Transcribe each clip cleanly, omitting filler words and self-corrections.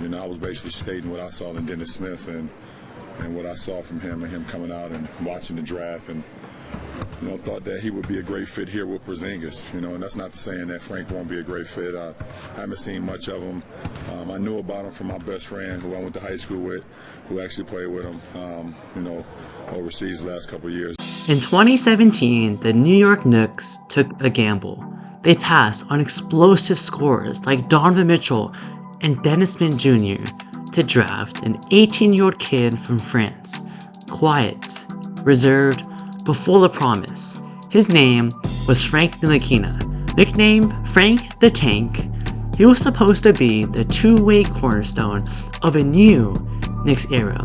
You know, I was basically stating what I saw in Dennis Smith and what I saw from him and him coming out and watching the draft, and you know, thought that he would be a great fit here with Porzingis. You know, and that's not to saying that Frank won't be a great fit. I haven't seen much of him. I knew about him from my best friend who I went to high school with, who actually played with him, you know, overseas the last couple of years. In 2017, the New York Knicks took a gamble. They passed on explosive scorers like Donovan Mitchell and Dennis Smith Jr. to draft an 18-year-old kid from France. Quiet, reserved, but full of promise. His name was Frank Ntilikina, nicknamed Frank the Tank. He was supposed to be the two-way cornerstone of a new Knicks era.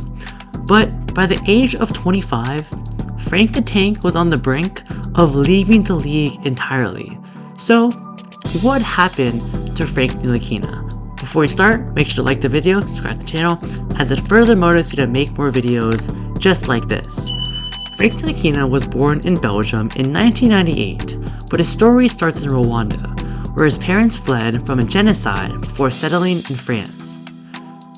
But by the age of 25, Frank the Tank was on the brink of leaving the league entirely. So, what happened to Frank Ntilikina? Before we start, make sure to like the video, subscribe to the channel, as it further motivates you to make more videos just like this. Frank Ntilikina was born in Belgium in 1998, but his story starts in Rwanda, where his parents fled from a genocide before settling in France.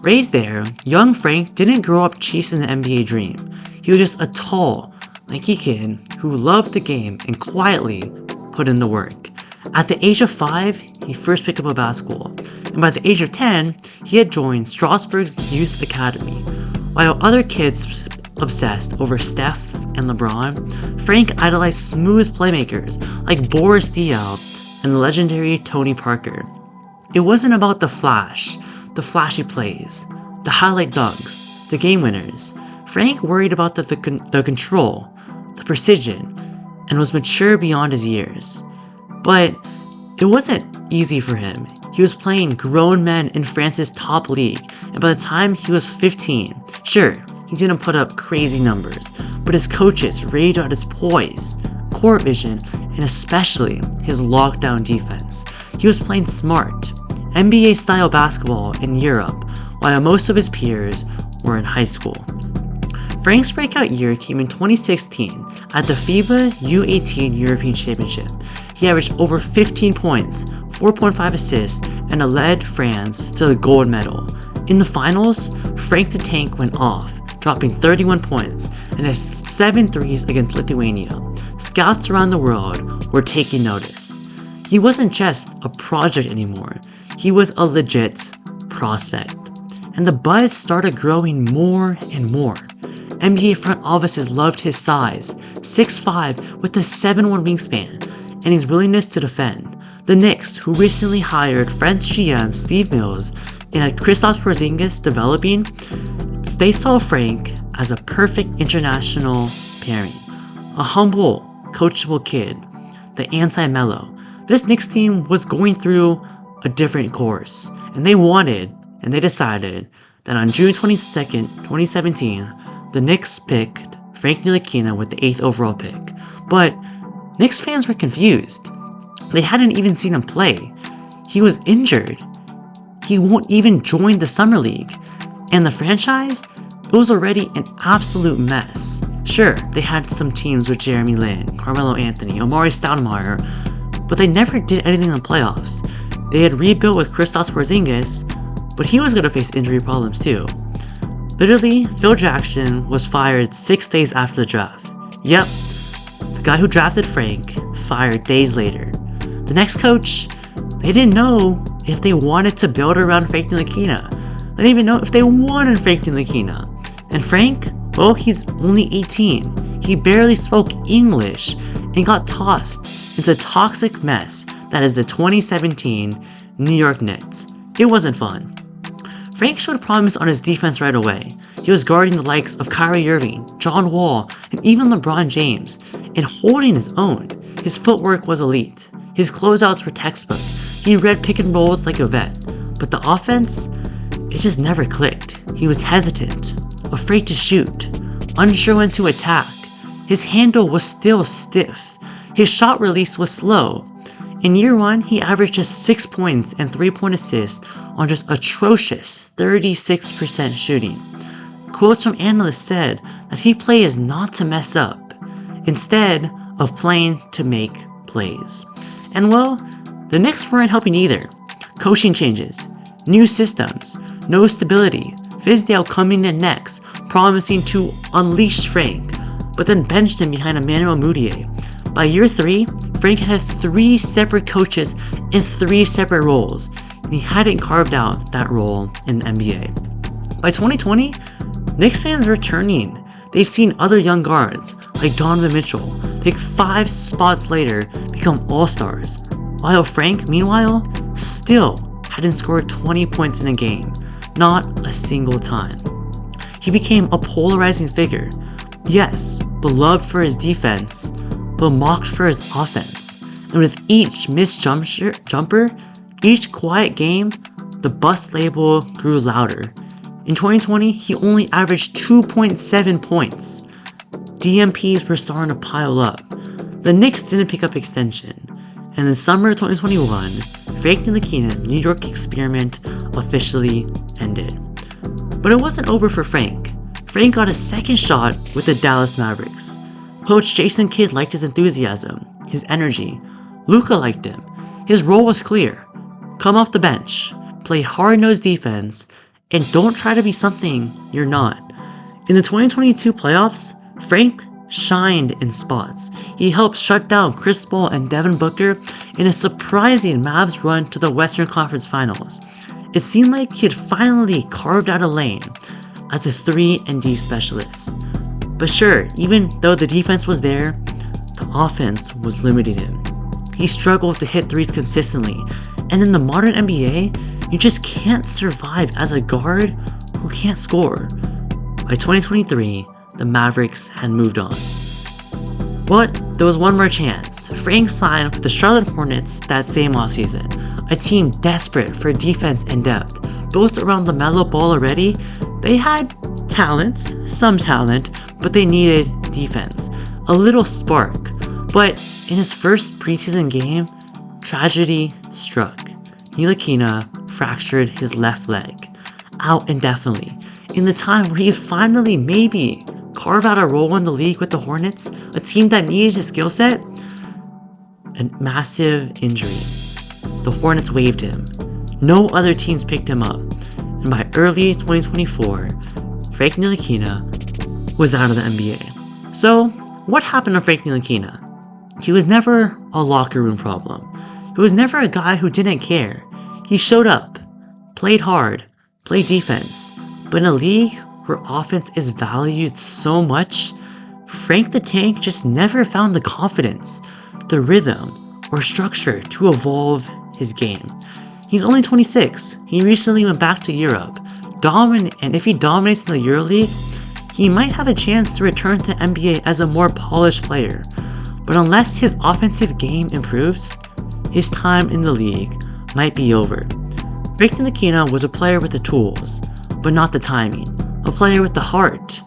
Raised there, young Frank didn't grow up chasing the NBA dream. He was just a tall, lanky kid who loved the game and quietly put in the work. At the age of 5, he first picked up a basketball, and by the age of 10, he had joined Strasbourg's youth academy. While other kids obsessed over Steph and LeBron, Frank idolized smooth playmakers like Boris Diaw and the legendary Tony Parker. It wasn't about the flash, the flashy plays, the highlight dunks, the game winners. Frank worried about the control, the precision, and was mature beyond his years. But it wasn't easy for him. He was playing grown men in France's top league, and by the time he was 15, sure, he didn't put up crazy numbers, but his coaches raved about his poise, court vision, and especially his lockdown defense. He was playing smart, NBA-style basketball in Europe, while most of his peers were in high school. Frank's breakout year came in 2016 at the FIBA U18 European Championship. He averaged over 15 points, 4.5 assists, and led France to the gold medal. In the finals, Frank the Tank went off, dropping 31 points and had 7 threes against Lithuania. Scouts around the world were taking notice. He wasn't just a project anymore, he was a legit prospect. And the buzz started growing more and more. NBA front offices loved his size, 6'5" with a 7'1" wingspan, and his willingness to defend. The Knicks, who recently hired French GM Steve Mills and had Kristaps Porzingis developing, they saw Frank as a perfect international pairing. A humble, coachable kid, the anti-Melo. This Knicks team was going through a different course, and they decided that on June 22nd, 2017, the Knicks picked Frank Ntilikina with the 8th overall pick. But Knicks fans were confused. They hadn't even seen him play. He was injured. He won't even join the summer league. And the franchise, it was already an absolute mess. Sure, they had some teams with Jeremy Lin, Carmelo Anthony, Omari Stoudemire, but they never did anything in the playoffs. They had rebuilt with Kristaps Porzingis, but he was going to face injury problems too. Literally, Phil Jackson was fired 6 days after the draft. Yep, the guy who drafted Frank fired days later. The next coach, they didn't know if they wanted to build around Frank Ntilikina. They didn't even know if they wanted Frank Ntilikina. And Frank, well, he's only 18. He barely spoke English and got tossed into the toxic mess that is the 2017 New York Knicks. It wasn't fun. Frank showed promise on his defense right away. He was guarding the likes of Kyrie Irving, John Wall, and even LeBron James, and holding his own. His footwork was elite. His closeouts were textbook. He read pick and rolls like a vet. But the offense, it just never clicked. He was hesitant, afraid to shoot, unsure when to attack. His handle was still stiff. His shot release was slow. In year 1, he averaged just 6 points and 3-point assists on just atrocious 36% shooting. Quotes from analysts said that he plays not to mess up, instead of playing to make plays. And well, the Knicks weren't helping either. Coaching changes, new systems, no stability. Fizdale coming in next, promising to unleash Frank, but then benched him behind Emmanuel Mudiay. By year 3, Frank had 3 separate coaches in 3 separate roles, and he hadn't carved out that role in the NBA. By 2020, Knicks fans are returning. They've seen other young guards, like Donovan Mitchell, pick 5 spots later become all-stars, while Frank, meanwhile, still hadn't scored 20 points in a game, not a single time. He became a polarizing figure, yes, beloved for his defense, but mocked for his offense, and with each missed jumper, each quiet game, the bust label grew louder. In 2020, he only averaged 2.7 points. DMPs were starting to pile up. The Knicks didn't pick up extension, and in summer 2021, Frank Ntilikina's New York experiment officially ended. But it wasn't over for Frank. Frank got a second shot with the Dallas Mavericks. Coach Jason Kidd liked his enthusiasm, his energy. Luka liked him. His role was clear. Come off the bench, play hard-nosed defense, and don't try to be something you're not. In the 2022 playoffs, Frank shined in spots. He helped shut down Chris Paul and Devin Booker in a surprising Mavs run to the Western Conference Finals. It seemed like he had finally carved out a lane as a 3-and-D specialist. But sure, even though the defense was there, the offense was limiting him. He struggled to hit threes consistently, and in the modern NBA, you just can't survive as a guard who can't score. By 2023, the Mavericks had moved on. But there was one more chance. Frank signed with the Charlotte Hornets that same offseason, a team desperate for defense and depth. Built around LaMelo Ball already, they had some talent, but they needed defense, a little spark. But in his first preseason game, tragedy struck. Ntilikina fractured his left leg, out indefinitely. In the time where he'd finally maybe carve out a role in the league with the Hornets, a team that needed his skill set, a massive injury. The Hornets waived him. No other teams picked him up. And by early 2024, Frank Ntilikina was out of the NBA. So, what happened to Frank Ntilikina? He was never a locker room problem. He was never a guy who didn't care. He showed up, played hard, played defense. But in a league where offense is valued so much, Frank the Tank just never found the confidence, the rhythm, or structure to evolve his game. He's only 26. He recently went back to Europe. And if he dominates in the EuroLeague, he might have a chance to return to the NBA as a more polished player. But unless his offensive game improves, his time in the league might be over. Frank Ntilikina was a player with the tools, but not the timing. A player with the heart,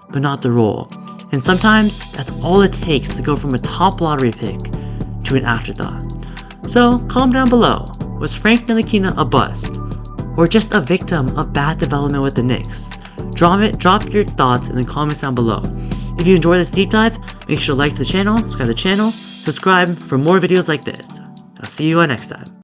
but not the role. And sometimes that's all it takes to go from a top lottery pick to an afterthought. So comment down below, was Frank Ntilikina a bust? Or just a victim of bad development with the Knicks? Drop your thoughts in the comments down below. If you enjoyed this deep dive, make sure to like the channel, subscribe to the channel, subscribe for more videos like this. I'll see you next time.